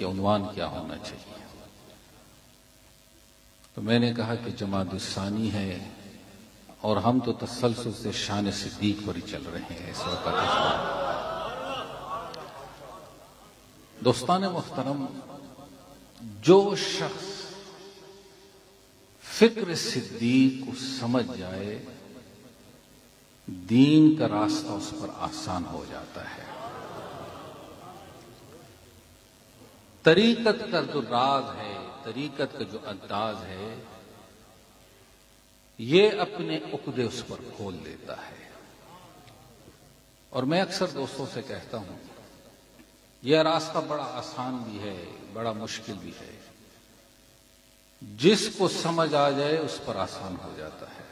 کہ عنوان کیا ہونا چاہیے. تو میں نے کہا کہ جماعت الثانی ہے اور ہم تو تسلسل سے شان صدیق پر ہی چل رہے ہیں اس وقت. دوستان محترم، جو شخص فکر صدیق کو سمجھ جائے دین کا راستہ اس پر آسان ہو جاتا ہے. طریقت کا جو راز ہے، طریقت کا جو انداز ہے، یہ اپنے عقدے اس پر کھول دیتا ہے. اور میں اکثر دوستوں سے کہتا ہوں یہ راستہ بڑا آسان بھی ہے، بڑا مشکل بھی ہے. جس کو سمجھ آ جائے اس پر آسان ہو جاتا ہے.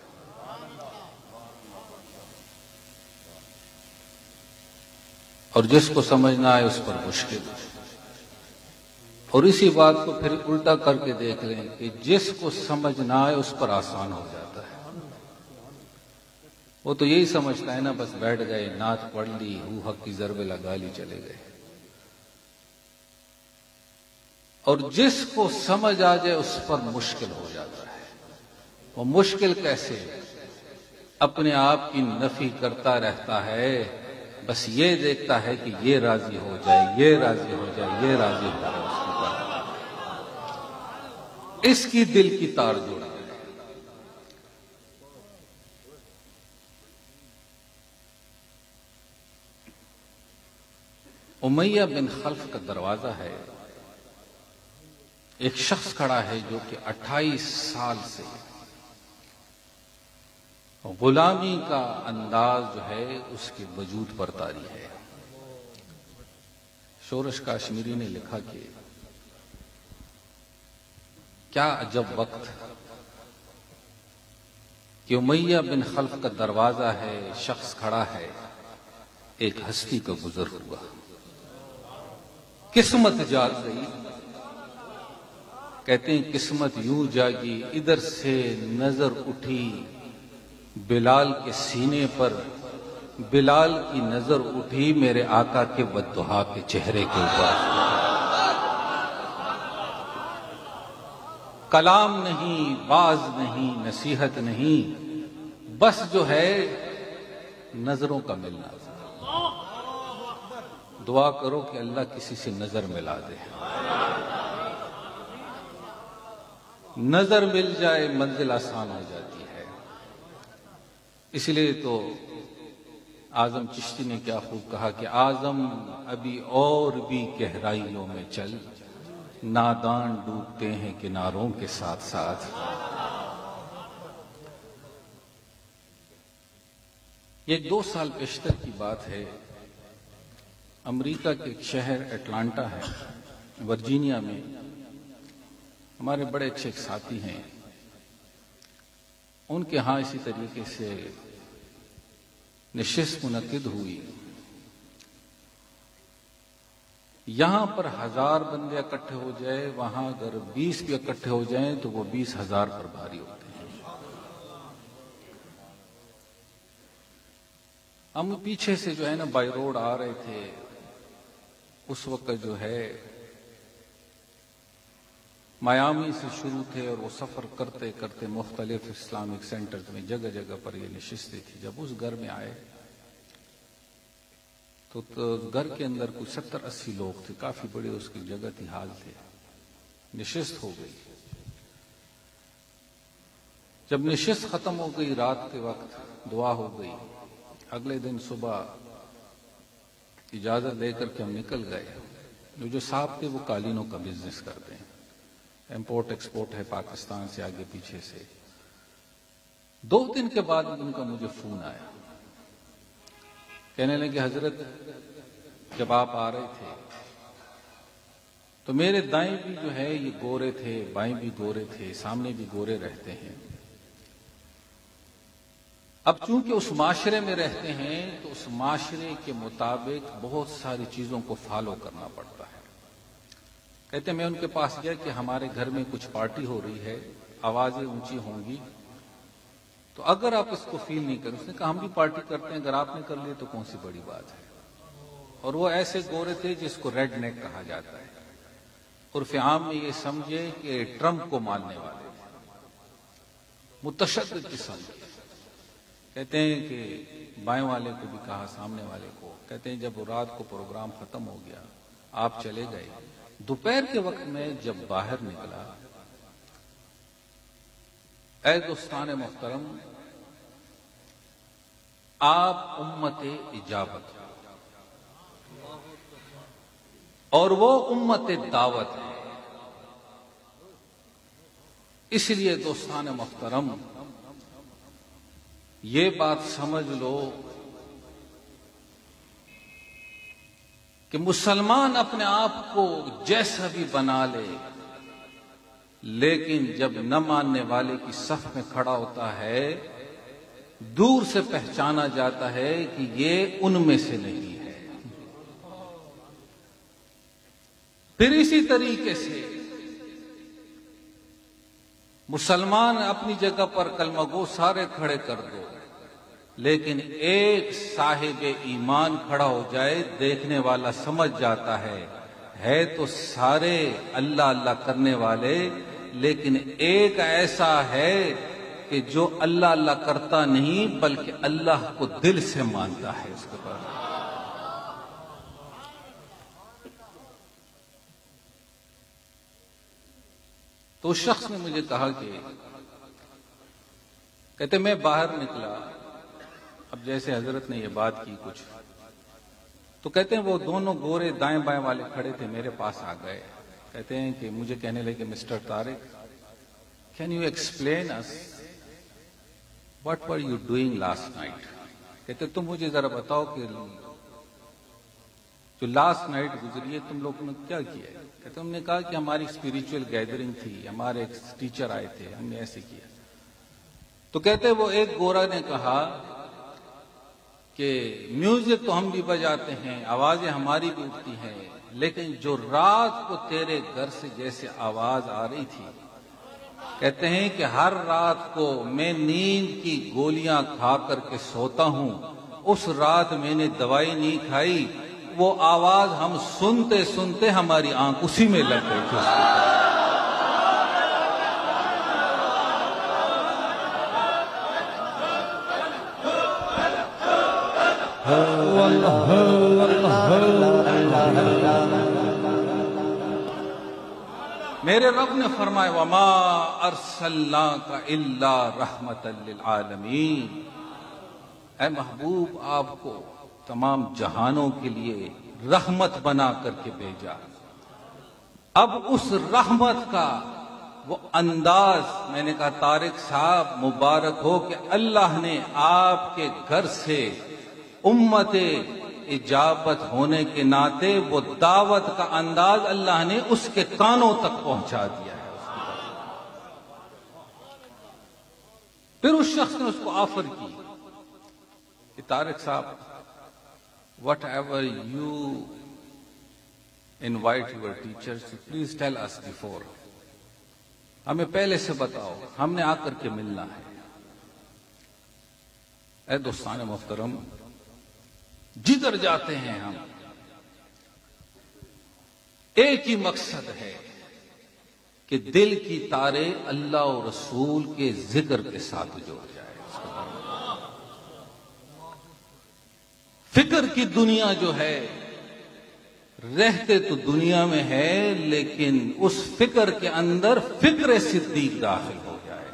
اور جس کو سمجھ نہ آئے اس پر مشکل ہے. اور اسی بات کو پھر الٹا کر کے دیکھ لیں کہ جس کو سمجھ نہ آئے اس پر آسان ہو جاتا ہے. وہ تو یہی سمجھتا ہے نا، بس بیٹھ گئے، نعت پڑھ لی، ہو حق کی ضرب لگا لی، چلے گئے. اور جس کو سمجھ آ جائے اس پر مشکل ہو جاتا ہے. وہ مشکل کیسے؟ اپنے آپ کی نفی کرتا رہتا ہے، بس یہ دیکھتا ہے کہ یہ راضی ہو جائے، یہ راضی ہو جائے، یہ راضی ہو جائے. اس کی دل کی تار جوڑ ہے. امیہ بن خلف کا دروازہ ہے. ایک شخص کھڑا ہے جو کہ 28 سال سے غلامی کا انداز جو ہے اس کے وجود پر طاری ہے. شورش کاشمیری نے لکھا کہ کیا عجب وقت کہ امیہ بن خلف کا دروازہ ہے، شخص کھڑا ہے، ایک ہستی کا گزر ہوا. قسمت جاگ گئی. کہتے ہیں قسمت یوں جاگی، ادھر سے نظر اٹھی بلال کے سینے پر، بلال کی نظر اٹھی میرے آقا کے بددعا کے چہرے کے اوپر. کلام نہیں، باز نہیں، نصیحت نہیں، بس جو ہے نظروں کا ملنا. دعا کرو کہ اللہ کسی سے نظر ملا دے. نظر مل جائے منزل آسان ہو جاتی ہے. اس لیے تو اعظم چشتی نے کیا خوب کہا کہ اعظم ابھی اور بھی گہرائیوں میں چل، نادان ڈوبتے ہیں کناروں کے ساتھ ساتھ. یہ 2 سال پیشتر کی بات ہے. امریکہ کے ایک شہر اٹلانٹا ہے، ورجینیا میں. ہمارے بڑے اچھے ایک ساتھی ہیں، ان کے ہاں اسی طریقے سے نشست منعقد ہوئی. یہاں پر 1000 بندے اکٹھے ہو جائے، وہاں اگر 20 بھی اکٹھے ہو جائیں تو وہ 20,000 پر بھاری ہوتے ہیں. ہم پیچھے سے جو ہے نا بائی روڈ آ رہے تھے. اس وقت جو ہے میامی سے شروع تھے اور وہ سفر کرتے کرتے مختلف اسلامک سینٹرز میں جگہ جگہ پر یہ نشستیں تھی. جب اس گھر میں آئے تو گھر کے اندر کوئی 70-80 لوگ تھے. کافی بڑی اس کی جگہ تھی، حال تھے. نشست ہو گئی. جب نشست ختم ہو گئی، رات کے وقت دعا ہو گئی. اگلے دن صبح اجازت لے کر کے ہم نکل گئے. جو صاحب تھے وہ قالینوں کا بزنس کرتے ہیں، امپورٹ ایکسپورٹ ہے پاکستان سے آگے پیچھے سے. 2 دن کے بعد ان کا مجھے فون آیا. کہنے لگے حضرت جب آپ آ رہے تھے تو میرے دائیں بھی جو ہے یہ گورے تھے، بائیں بھی گورے تھے، سامنے بھی گورے رہتے ہیں. اب چونکہ اس معاشرے میں رہتے ہیں تو اس معاشرے کے مطابق بہت ساری چیزوں کو فالو کرنا پڑتا ہے. کہتے میں ان کے پاس گیا کہ ہمارے گھر میں کچھ پارٹی ہو رہی ہے، آوازیں اونچی ہوں گی، تو اگر آپ اس کو فیل نہیں کریں. اس نے کہا ہم بھی پارٹی کرتے ہیں، اگر آپ نے کر لی تو کون سی بڑی بات ہے. اور وہ ایسے گورے تھے جس کو ریڈ نیک کہا جاتا ہے. عرف عام میں یہ سمجھے کہ ٹرمپ کو ماننے والے متشدد قسم کے، کہتے ہیں کہ بائیں والے کو بھی کہا، سامنے والے کو، کہتے ہیں جب رات کو پروگرام ختم ہو گیا آپ چلے گئے، دوپہر کے وقت میں جب باہر نکلا، اے دوستان محترم، آپ امت اجابت اور وہ امت دعوت ہے۔ اس لیے دوستان محترم یہ بات سمجھ لو کہ مسلمان اپنے آپ کو جیسا بھی بنا لے، لیکن جب نہ ماننے والے کی صف میں کھڑا ہوتا ہے دور سے پہچانا جاتا ہے کہ یہ ان میں سے نہیں ہے۔ پھر اسی طریقے سے مسلمان اپنی جگہ پر کلمہ گو سارے کھڑے کر دو، لیکن ایک صاحب ایمان کھڑا ہو جائے، دیکھنے والا سمجھ جاتا ہے تو سارے اللہ اللہ کرنے والے، لیکن ایک ایسا ہے کہ جو اللہ اللہ کرتا نہیں بلکہ اللہ کو دل سے مانتا ہے۔ اس کے بعد تو اس شخص نے مجھے کہا کہ کہتے میں باہر نکلا، اب جیسے حضرت نے یہ بات کی کچھ، تو کہتے ہیں وہ دونوں گورے دائیں بائیں والے کھڑے تھے میرے پاس آ گئے، کہتے ہیں کہ مجھے کہنے لگے mister Tariq, can you explain us what were you doing last night? کہتے تم مجھے ذرا بتاؤ کہ جو لاسٹ نائٹ گزری ہے تم لوگوں نے کیا کیا ہے؟ کہتے ہم نے کہا کہ ہماری اسپریچول گیدرنگ تھی، ہمارے ایک ٹیچر آئے تھے، ہم نے ایسے کیا۔ تو کہتے وہ ایک گورا نے کہا کہ میوزک تو ہم بھی بجاتے ہیں، آوازیں ہماری بھی اٹھتی ہیں، لیکن جو رات کو تیرے گھر سے جیسے آواز آ رہی تھی، کہتے ہیں کہ ہر رات کو میں نیند کی گولیاں کھا کر کے سوتا ہوں، اس رات میں نے دوائی نہیں کھائی، وہ آواز ہم سنتے سنتے ہماری آنکھ اسی میں لگ گئی تھی۔ میرے رب نے فرمایا وما ارسلناک الا رحمت للعالمین، اے محبوب آپ کو تمام جہانوں کے لیے رحمت بنا کر کے بھیجا۔ اب اس رحمت کا وہ انداز، میں نے کہا طارق صاحب مبارک ہو کہ اللہ نے آپ کے گھر سے امت اجابت ہونے کے ناطے وہ دعوت کا انداز اللہ نے اس کے کانوں تک پہنچا دیا ہے۔ پھر اس شخص نے اس کو آفر کی کہ طارق صاحب whatever you invite your teachers, please tell us before. ہمیں پہلے سے بتاؤ، ہم نے آ کر کے ملنا ہے۔ اے دوستان محترم، جدھر جاتے ہیں ہم ایک ہی مقصد ہے کہ دل کی تارے اللہ اور رسول کے ذکر کے ساتھ جوڑ جائے۔ فکر کی دنیا جو ہے، رہتے تو دنیا میں ہے، لیکن اس فکر کے اندر فکر صدیق داخل ہو جائے۔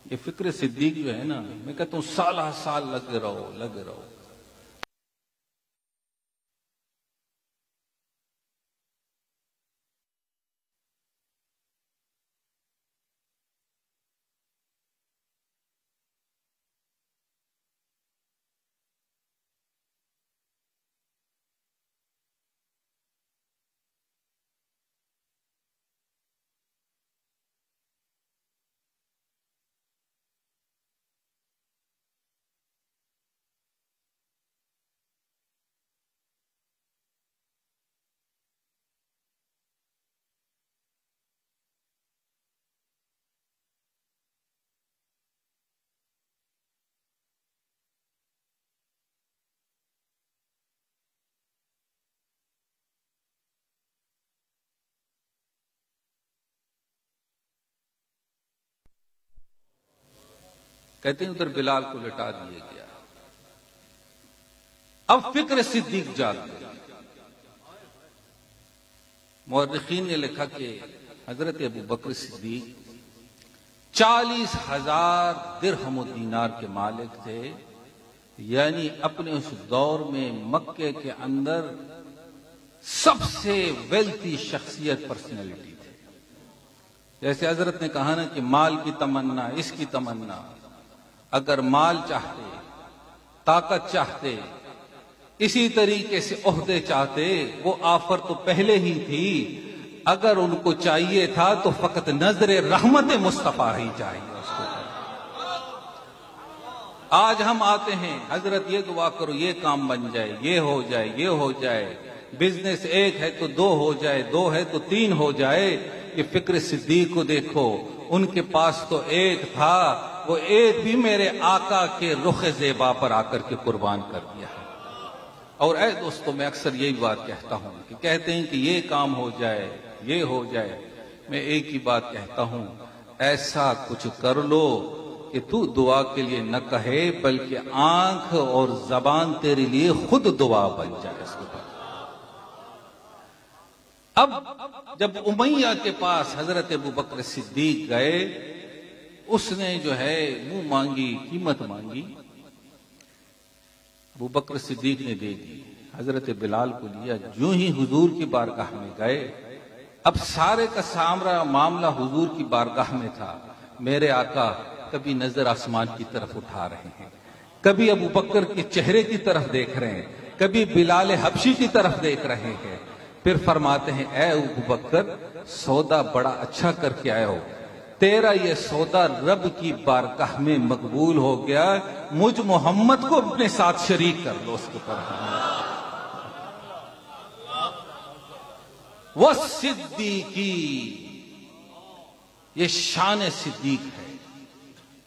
یہ فکر صدیق جو ہے نا، میں کہتا ہوں سالہ سال لگے رہو کہتے ہیں ادھر بلال کو لٹا دیا گیا. اب فکر صدیق جاگ گئی. مورخین نے لکھا کہ حضرت ابو بکر صدیق 40,000 درہم و دینار کے مالک تھے، یعنی اپنے اس دور میں مکے کے اندر سب سے ویلتھی شخصیت، پرسنالٹی تھے. جیسے حضرت نے کہا نا کہ مال کی تمنا، اس کی تمنا، اگر مال چاہتے، طاقت چاہتے، اسی طریقے سے عہدے چاہتے، وہ آفر تو پہلے ہی تھی. اگر ان کو چاہیے تھا تو فقط نظر رحمت مصطفیٰ ہی چاہیے اس کو. آج ہم آتے ہیں، حضرت یہ دعا کرو یہ کام بن جائے، یہ ہو جائے، یہ ہو جائے، بزنس ایک ہے تو 2 ہو جائے، 2 ہے تو 3 ہو جائے. یہ فکر صدیق کو دیکھو، ان کے پاس تو ایک تھا، وہ ایک بھی میرے آقا کے رخ زیبا پر آ کر کے قربان کر دیا ہے. اور اے دوستو، میں اکثر یہی بات کہتا ہوں کہ کہتے ہیں کہ یہ کام ہو جائے، یہ ہو جائے. میں ایک ہی بات کہتا ہوں، ایسا کچھ کر لو کہ تو دعا کے لیے نہ کہے بلکہ آنکھ اور زبان تیرے لیے خود دعا بن جائے. اس کے بعد اب جب امیہ کے پاس حضرت ابو بکر صدیق گئے، اس نے جو ہے منہ مانگی، قیمت مانگی. ابو بکر صدیق نے دے دی. حضرت بلال کو لیا، جو ہی حضور کی بارگاہ میں گئے. اب سارے کا سامرا معاملہ حضور کی بارگاہ میں تھا. میرے آقا کبھی نظر آسمان کی طرف اٹھا رہے ہیں، کبھی ابو بکر کے چہرے کی طرف دیکھ رہے ہیں، کبھی بلال حبشی کی طرف دیکھ رہے ہیں. پھر فرماتے ہیں اے ابو بکر، سودا بڑا اچھا کر کے آئے ہو، تیرا یہ سودا رب کی بارگاہ میں مقبول ہو گیا. مجھ محمد کو اپنے ساتھ شریک کر لو اس کے اوپر. وہ صدیقی، یہ شان صدیق ہے.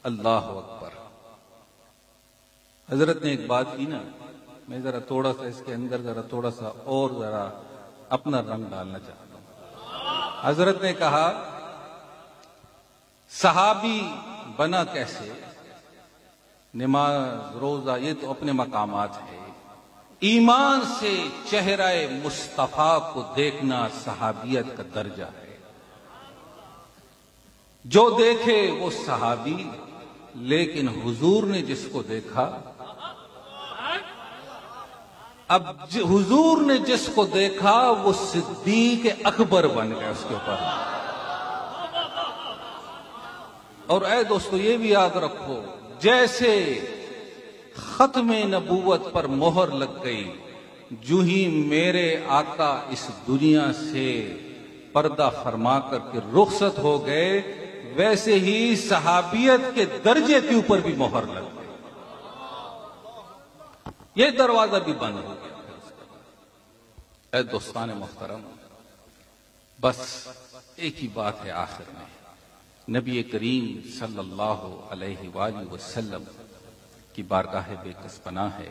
اللہ اکبر. حضرت نے ایک بات کی نا، میں ذرا تھوڑا سا اس کے اندر تھوڑا سا اور ذرا اپنا رنگ ڈالنا چاہتا ہوں. حضرت نے کہا صحابی بنا کیسے؟ نماز، روزہ، یہ تو اپنے مقامات ہے. ایمان سے چہرہ مصطفیٰ کو دیکھنا صحابیت کا درجہ ہے. جو دیکھے وہ صحابی، لیکن حضور نے جس کو دیکھا، اب حضور نے جس کو دیکھا وہ صدیق اکبر بن گئے اس کے اوپر. اور اے دوستو یہ بھی یاد رکھو، جیسے ختم نبوت پر مہر لگ گئی، جو ہی میرے آقا اس دنیا سے پردہ فرما کر کے رخصت ہو گئے، ویسے ہی صحابیت کے درجے کے اوپر بھی مہر لگ گئی. یہ دروازہ بھی بند ہو گیا. اے دوستان محترم، بس ایک ہی بات ہے آخر میں. نبی کریم صلی اللہ علیہ وآلہ وسلم کی بارگاہ بے کس پناہ ہے.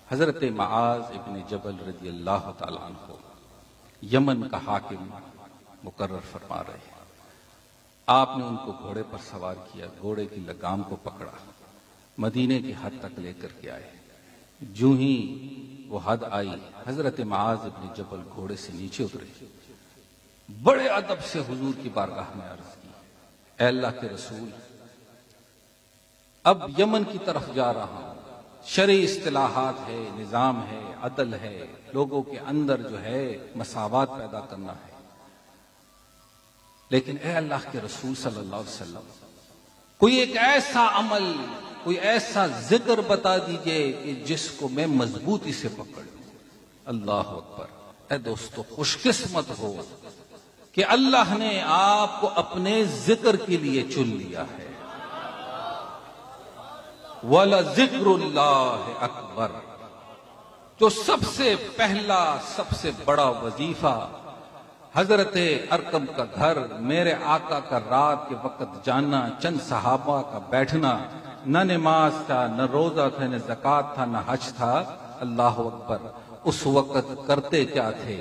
حضرت معاذ ابن جبل رضی اللہ تعالیٰ عنہ یمن کا حاکم مقرر فرما رہے ہیں. آپ نے ان کو گھوڑے پر سوار کیا، گھوڑے کی لگام کو پکڑا، مدینے کی حد تک لے کر کے آئے. جو ہی وہ حد آئی، حضرت معاذ ابن جبل گھوڑے سے نیچے اترے، بڑے ادب سے حضور کی بارگاہ میں عرض کی، اے اللہ کے رسول، اب یمن کی طرف جا رہا ہوں. شرعی اصطلاحات ہے، نظام ہے، عدل ہے، لوگوں کے اندر جو ہے مساوات پیدا کرنا ہے. لیکن اے اللہ کے رسول صلی اللہ علیہ وسلم، کوئی ایک ایسا عمل، کوئی ایسا ذکر بتا دیجئے کہ جس کو میں مضبوطی سے پکڑ لوں. اللہ اکبر. اے دوستو، خوش قسمت ہو کہ اللہ نے آپ کو اپنے ذکر کے لیے چن لیا ہے. وَلَذِكْرُ اللَّهِ أَكْبَرُ. جو سب سے پہلا، سب سے بڑا وظیفہ حضرت ارقم کا گھر، میرے آقا کا رات کے وقت جانا، چند صحابہ کا بیٹھنا، نہ نماز تھا، نہ روزہ تھا، نہ زکوٰۃ تھا، نہ حج تھا. اللہ اکبر. اس وقت کرتے کیا تھے؟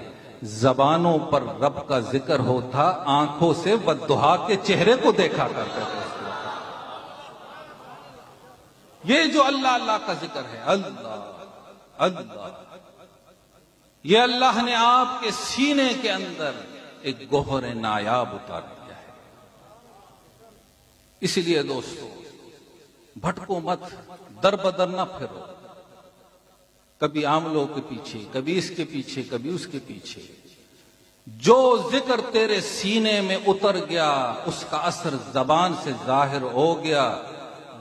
زبانوں پر رب کا ذکر ہوتا، آنکھوں سے والضحیٰ کے چہرے کو دیکھا کرتے تھے. یہ جو اللہ اللہ کا ذکر ہے، اللہ اللہ، یہ اللہ نے آپ کے سینے کے اندر ایک گوہر نایاب اتار دیا ہے۔ اسی لیے دوستو، بھٹکو مت، در بدر نہ پھرو، کبھی عاملوں کے پیچھے، کبھی اس کے پیچھے، کبھی اس کے پیچھے۔ جو ذکر تیرے سینے میں اتر گیا اس کا اثر زبان سے ظاہر ہو گیا،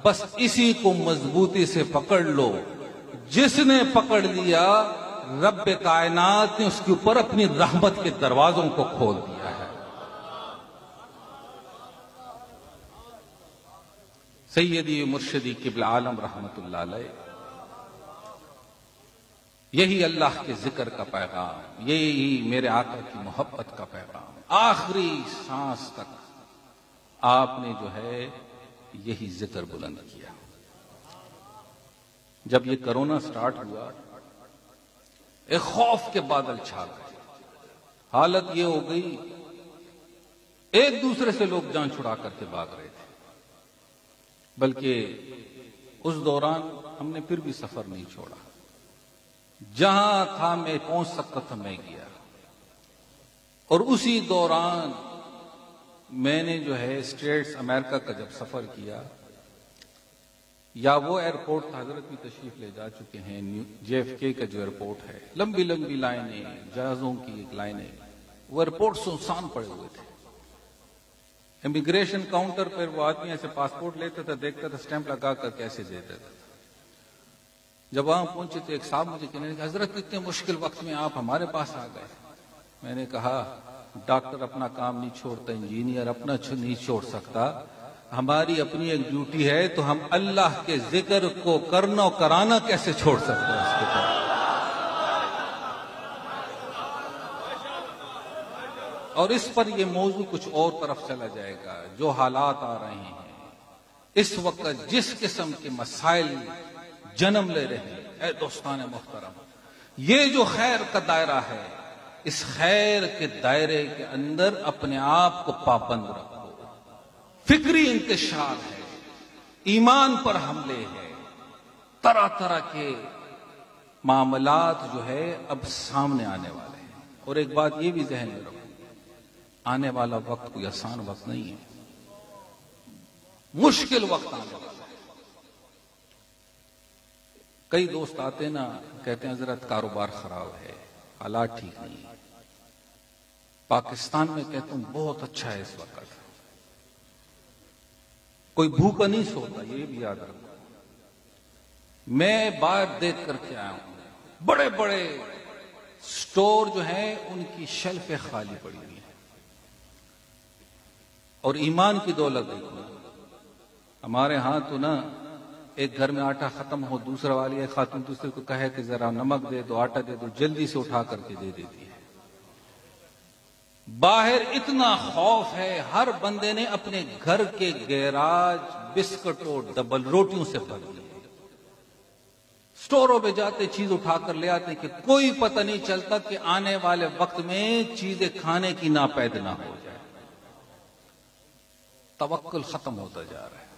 بس اسی کو مضبوطی سے پکڑ لو۔ جس نے پکڑ لیا، رب کائنات نے اس کے اوپر اپنی رحمت کے دروازوں کو کھول دیا ہے۔ سیدی مرشدی قبلہ عالم رحمت اللہ علیہ، یہی اللہ کے ذکر کا پیغام، یہی میرے آقا کی محبت کا پیغام، آخری سانس تک آپ نے جو ہے یہی ذکر بلند کیا۔ جب یہ کرونا سٹارٹ ہوا، ایک خوف کے بادل چھا گئے، حالت یہ ہو گئی ایک دوسرے سے لوگ جان چھڑا کر کے بھاگ رہے تھے، بلکہ اس دوران ہم نے پھر بھی سفر نہیں چھوڑا، جہاں تھا میں پہنچ سکتا تھا میں گیا۔ اور اسی دوران میں نے جو ہے اسٹیٹس امریکہ کا جب سفر کیا، یا وہ ایئرپورٹ تھا، حضرت بھی تشریف لے جا چکے ہیں، JFK کا جو ایئرپورٹ ہے، لمبی لمبی لائنیں، جہازوں کی ایک لائنیں، وہ ایئرپورٹ سنسان پڑے ہوئے تھے۔ امیگریشن کاؤنٹر پر وہ آدمی ایسے پاسپورٹ لیتا تھا، دیکھتا تھا، اسٹیمپ لگا کر کیسے دے دیتا تھا۔ جب وہاں پہنچے تو ایک صاحب مجھے کہنے لگے، حضرت اتنے مشکل وقت میں آپ ہمارے پاس آ گئے۔ میں نے کہا، ڈاکٹر اپنا کام نہیں چھوڑتا، انجینئر اپنا نہیں چھوڑ سکتا، ہماری اپنی ایک ڈیوٹی ہے، تو ہم اللہ کے ذکر کو کرنا و کرانا کیسے چھوڑ سکتے ہیں اس کے پاس۔ اور اس پر یہ موضوع کچھ اور طرف چلا جائے گا۔ جو حالات آ رہے ہیں اس وقت، جس قسم کے مسائل جنم لے رہے ہیں، اے دوستان محترم، یہ جو خیر کا دائرہ ہے، اس خیر کے دائرے کے اندر اپنے آپ کو پابند رکھو۔ فکری انتشار ہے، ایمان پر حملے ہیں، طرح طرح کے معاملات جو ہے اب سامنے آنے والے ہیں۔ اور ایک بات یہ بھی ذہن میں رکھو، آنے والا وقت کوئی آسان وقت نہیں ہے، مشکل وقت آنے والا ہے۔ کئی دوست آتے نا، کہتے ہیں حضرت کاروبار خراب ہے، حالات ٹھیک نہیں ہے۔ پاکستان میں کہتا ہوں بہت اچھا ہے اس وقت، کوئی بھوکا نہیں سوتا، یہ بھی یاد رکھو۔ میں باہر دیکھ کر کے آیا ہوں، بڑے بڑے سٹور جو ہیں ان کی شیلفیں خالی پڑی ہوئی ہیں، اور ایمان کی دولت دیکھو۔ ہمارے ہاں تو نا، ایک گھر میں آٹا ختم ہو، دوسرا والی ایک خاتون دوسرے کو کہے کہ ذرا نمک دے دو، آٹا دے دو، جلدی سے اٹھا کر کے دے دیتی ہے۔ باہر اتنا خوف ہے، ہر بندے نے اپنے گھر کے گیراج بسکٹ اور ڈبل روٹیوں سے بھر دیے۔ سٹوروں پہ جاتے چیز اٹھا کر لے آتے کہ کوئی پتہ نہیں چلتا کہ آنے والے وقت میں چیزیں کھانے کی ناپید نہ ہو جائے۔ توکل ختم ہوتا جا رہا ہے۔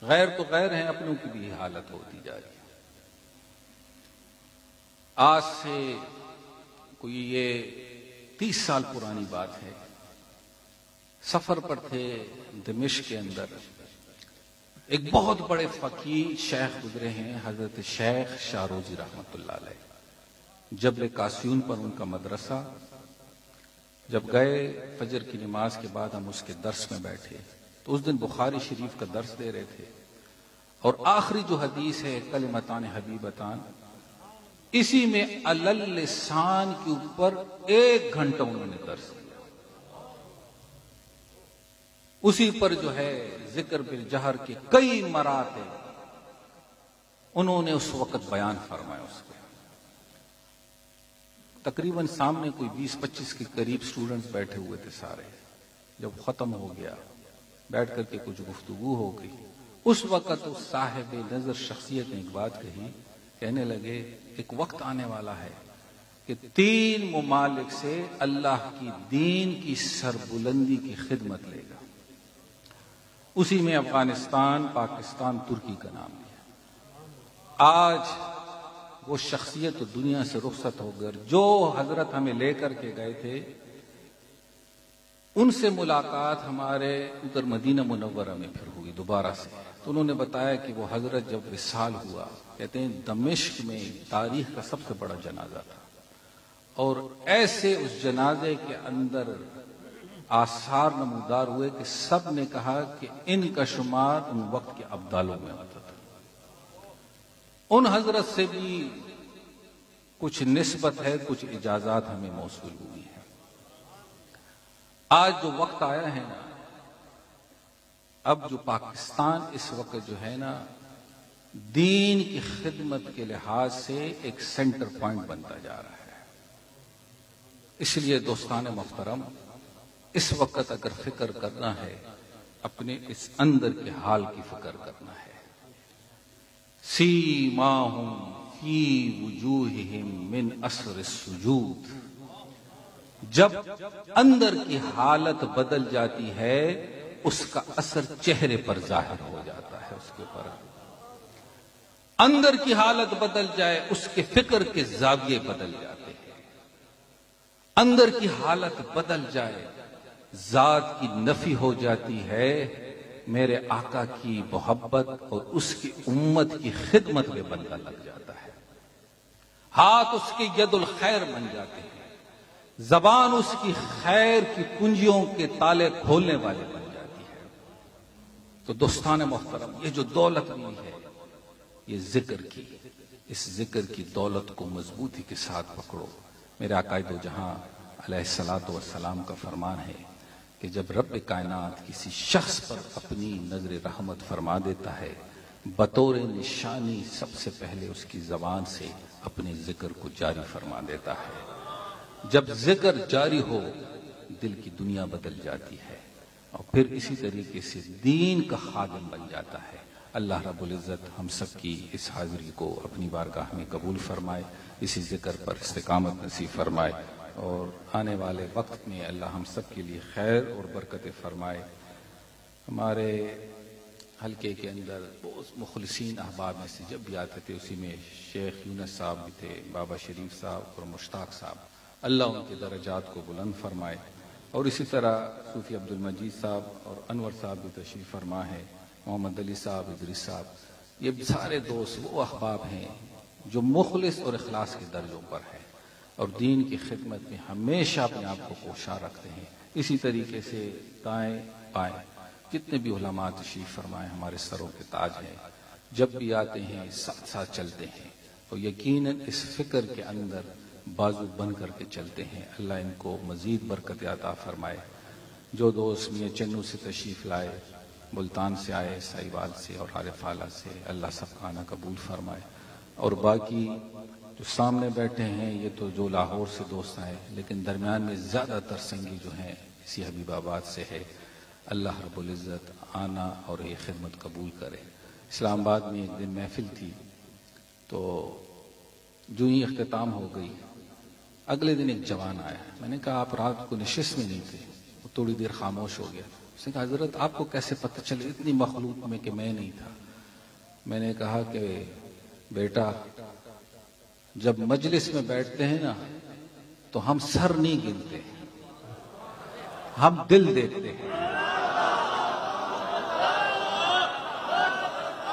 غیر تو غیر ہیں، اپنوں کی بھی حالت ہوتی جا رہی ہے۔ آج سے کوئی یہ 30 سال پرانی بات ہے، سفر پر تھے دمشق کے اندر، ایک بہت بڑے فقیہ شیخ گزرے ہیں، حضرت شیخ شاروزی رحمت اللہ علیہ، جبل قاسیون پر ان کا مدرسہ۔ جب گئے فجر کی نماز کے بعد ہم اس کے درس میں بیٹھے، تو اس دن بخاری شریف کا درس دے رہے تھے، اور آخری جو حدیث ہے کلمتان حبیبتان، اسی میں علل لسان کے اوپر 1 گھنٹہ انہوں نے درس دیا۔ اسی پر جو ہے ذکر بالجہر کے کئی مراتب انہوں نے اس وقت بیان فرمایا۔ اس کو تقریباً سامنے کوئی 20-25 کے قریب سٹوڈنٹس بیٹھے ہوئے تھے سارے۔ جب ختم ہو گیا، بیٹھ کر کے کچھ گفتگو ہو گئی، اس وقت اس صاحب نظر شخصیت نے ایک بات کہی، کہنے لگے ایک وقت آنے والا ہے کہ 3 ممالک سے اللہ کی دین کی سربلندی کی خدمت لے گا۔ اسی میں افغانستان، پاکستان، ترکی کا نام لیا۔ آج وہ شخصیت دنیا سے رخصت ہو گئے، جو حضرت ہمیں لے کر کے گئے تھے ان سے ملاقات ہمارے ادھر مدینہ منورہ میں پھر ہوئی دوبارہ سے۔ تو انہوں نے بتایا کہ وہ حضرت جب وصال ہوا، کہتے ہیں دمشق میں تاریخ کا سب سے بڑا جنازہ تھا، اور ایسے اس جنازے کے اندر آثار نمودار ہوئے کہ سب نے کہا کہ ان کا شمار ان وقت کے ابدالوں میں ہوتا تھا۔ ان حضرت سے بھی کچھ نسبت ہے، کچھ اجازات ہمیں موصول ہوئی ہیں۔ آج جو وقت آیا ہے نا، اب جو پاکستان اس وقت جو ہے نا دین کی خدمت کے لحاظ سے ایک سینٹر پوائنٹ بنتا جا رہا ہے۔ اس لیے دوستان محترم، اس وقت اگر فکر کرنا ہے، اپنے اس اندر کے حال کی فکر کرنا ہے۔ سیماہم فی وجوہہم من اثر السجود، جب اندر کی حالت بدل جاتی ہے اس کا اثر چہرے پر ظاہر ہو جاتا ہے۔ اس کے اوپر اندر کی حالت بدل جائے، اس کے فکر کے زاویے بدل جاتے ہیں۔ اندر کی حالت بدل جائے، ذات کی نفی ہو جاتی ہے، میرے آقا کی محبت اور اس کی امت کی خدمت میں بندہ لگ جاتا ہے۔ ہاتھ اس کی ید الخیر بن جاتے ہیں، زبان اس کی خیر کی کنجیوں کے تالے کھولنے والے بن جاتی ہے۔ تو دوستان محترم، یہ جو دولت ملی ہے، یہ ذکر کی، اس ذکر کی دولت کو مضبوطی کے ساتھ پکڑو۔ میرے آقا دو جہاں علیہ الصلوۃ والسلام کا فرمان ہے کہ جب رب کائنات کسی شخص پر اپنی نظر رحمت فرما دیتا ہے، بطور نشانی سب سے پہلے اس کی زبان سے اپنے ذکر کو جاری فرما دیتا ہے۔ جب ذکر جاری ہو، دل کی دنیا بدل جاتی ہے، اور پھر اسی طریقے سے دین کا خادم بن جاتا ہے۔ اللہ رب العزت ہم سب کی اس حاضری کو اپنی بارگاہ میں قبول فرمائے، اسی ذکر پر استقامت نصیب فرمائے، اور آنے والے وقت میں اللہ ہم سب کے لیے خیر اور برکت فرمائے۔ ہمارے حلقے کے اندر بہت مخلصین احباب میں سے جب بھی آتے تھے، اسی میں شیخ یونس صاحب بھی تھے، بابا شریف صاحب اور مشتاق صاحب، اللہ ان کے درجات کو بلند فرمائے۔ اور اسی طرح صوفی عبد المجید صاحب اور انور صاحب بھی تشریف فرما ہے، محمد علی صاحب، ادریس صاحب، یہ سارے دوست وہ احباب ہیں جو مخلص اور اخلاص کے درجوں پر ہیں اور دین کی خدمت میں ہمیشہ اپنے آپ کو کوشاں رکھتے ہیں۔ اسی طریقے سے دائیں بائیں جتنے بھی علماء تشریف فرمائے ہمارے سروں کے تاج ہیں، جب بھی آتے ہیں ساتھ ساتھ چلتے ہیں، اور یقیناً اس فکر کے اندر بازو بن کر کے چلتے ہیں۔ اللہ ان کو مزید برکت عطا فرمائے۔ جو دوست میاں چنو سے تشریف لائے، ملتان سے آئے، سائیوال سے اور عارف اعلیٰ سے، اللہ سب کا آنا قبول فرمائے۔ اور باقی جو سامنے بیٹھے ہیں، یہ تو جو لاہور سے دوست آئے، لیکن درمیان میں زیادہ تر سنگی جو ہیں اسی حبیب آباد سے ہے۔ اللہ رب العزت آنا اور یہ خدمت قبول کرے۔ اسلام آباد میں ایک دن محفل تھی، تو جو ہی اختتام ہو گئی، اگلے دن ایک جوان آیا۔ میں نے کہا آپ رات کو نشست میں نہیں تھے؟ وہ تھوڑی دیر خاموش ہو گیا۔ اس نے کہا حضرت آپ کو کیسے پتہ چلے اتنی مخلوق میں کہ میں نہیں تھا؟ میں نے کہا کہ بیٹا، جب مجلس میں بیٹھتے ہیں نا تو ہم سر نہیں گنتے، ہم دل دیکھتے ہیں۔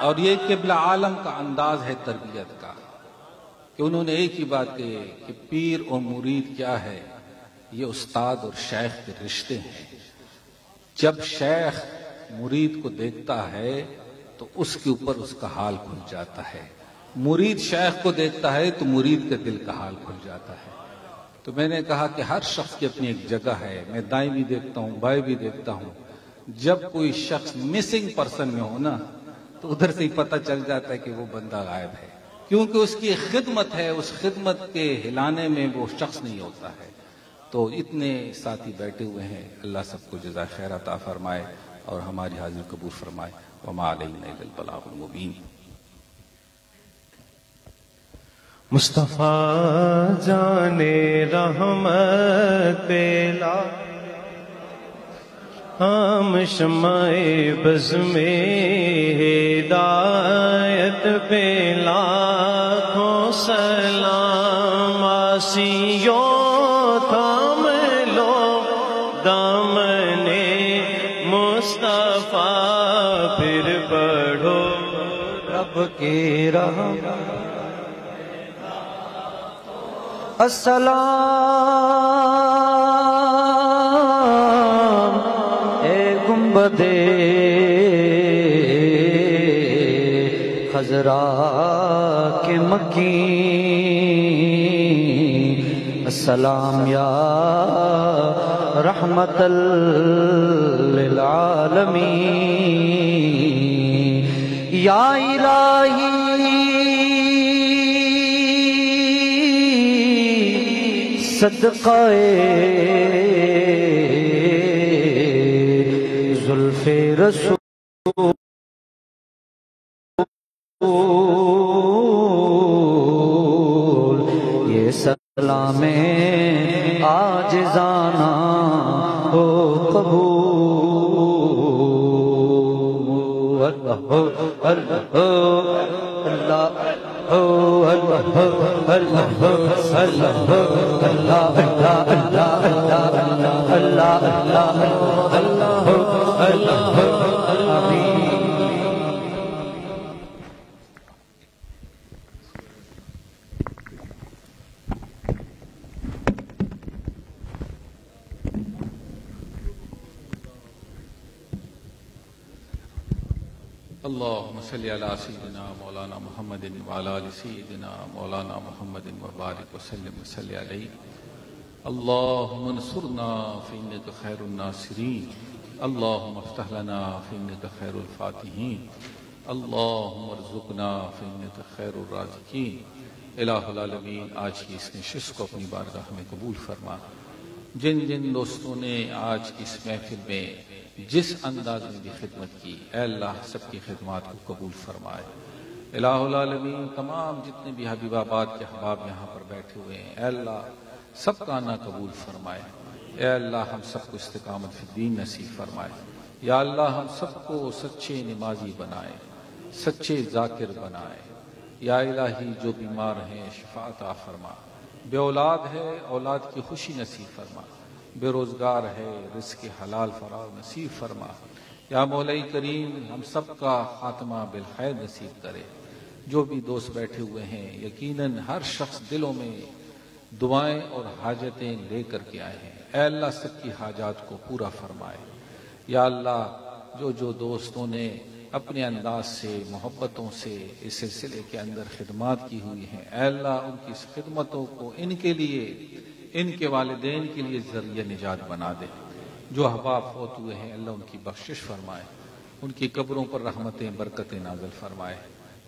اور یہ قبلہ عالم کا انداز ہے تربیت کا، کہ انہوں نے ایک ہی بات کہی کہ پیر اور مرید کیا ہے، یہ استاد اور شیخ کے رشتے ہیں۔ جب شیخ مرید کو دیکھتا ہے تو اس کے اوپر اس کا حال کھل جاتا ہے، مرید شیخ کو دیکھتا ہے تو مرید کے دل کا حال کھل جاتا ہے۔ تو میں نے کہا کہ ہر شخص کی اپنی ایک جگہ ہے، میں دائیں بھی دیکھتا ہوں، بائیں بھی دیکھتا ہوں۔ جب کوئی شخص مسنگ پرسن میں ہو نا تو ادھر سے ہی پتہ چل جاتا ہے کہ وہ بندہ غائب ہے، کیونکہ اس کی خدمت ہے، اس خدمت کے ہلانے میں وہ شخص نہیں ہوتا ہے۔ تو اتنے ساتھی بیٹھے ہوئے ہیں، اللہ سب کو جزائے خیر عطا فرمائے اور ہماری حاضری قبول فرمائے۔ وما علینا الا البلاغ المبین۔ مصطفیٰ جان رحمت پیلا ہم شمع بز میں ہدایت پہ لاکھوں سلام، آسیوں تھام لو دامن مصطفیٰ، پھر بڑھو رب کی راہ۔ السلام اے گنبد خضرا کے مکین، السلام یا رحمت للعالمین، یا الہی صدقہ زلف رسول، یہ سلام عاجزانہ ہو قبول۔ اللہ اللہ اللہ اللهم صل على سيدنا مولانا محمد وعلى آل سيدنا مولانا محمد وبارك وسلم وصل عليه۔ اللهم انصرنا فإنك خير الناصرين، اللهم افتح لنا فإنك خير الفاتحين، اللهم ارزقنا فإنك خير الرازقين۔ الہ العالمین، آج کی اس نشست کو اپنی بارگاہ میں قبول فرما۔ جن جن دوستوں نے آج کی اس محفل میں جس انداز میں بھی خدمت کی، اے اللہ سب کی خدمات کو قبول فرمائے۔ الہ العالمین، تمام جتنے بھی حبیب آباد کے احباب یہاں پر بیٹھے ہوئے ہیں، اے اللہ سب کا آنا قبول فرمائے۔ اے اللہ ہم سب کو استقامت فی الدین نصیب فرمائے۔ یا اللہ ہم سب کو سچے نمازی بنائے، سچے ذاکر بنائے۔ یا الہی جو بیمار ہیں شفا عطا فرما، بے اولاد ہے اولاد کی خوشی نصیب فرما، بے روزگار ہے رزق حلال فراغ نصیب فرما۔ یا مولا کریم ہم سب کا خاتمہ بالخیر نصیب کرے۔ جو بھی دوست بیٹھے ہوئے ہیں یقیناً ہر شخص دلوں میں دعائیں اور حاجتیں لے کر کے آئے ہیں، اے اللہ سب کی حاجات کو پورا فرمائے۔ یا اللہ جو دوستوں نے اپنے انداز سے محبتوں سے اس سلسلے کے اندر خدمات کی ہوئی ہیں، اے اللہ ان کی اس خدمتوں کو ان کے لیے، ان کے والدین کے لیے ذریعہ نجات بنا دے۔ جو احباب فوت ہوئے ہیں اللہ ان کی بخشش فرمائے، ان کی قبروں پر رحمتیں برکتیں نازل فرمائے۔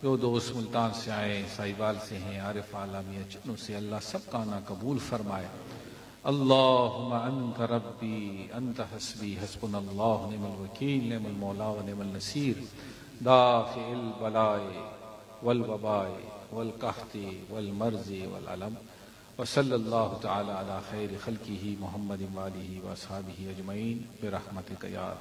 جو دوست ملتان سے آئے، سائیوال سے ہیں، عارف عالمیہ چنوں سے، اللہ سب کا آنا قبول فرمائے۔ اللہم انت ربی انت حسبی حسبنا اللہ نعم الوکیل نعم المولا و نعم النصیر، دافع البلاء والوباء والقحط والمرض والعلم، وصلی اللہ تعالی علی خیر خلقہ محمد وآلہ واصحابہ اجمعین برحمتک یا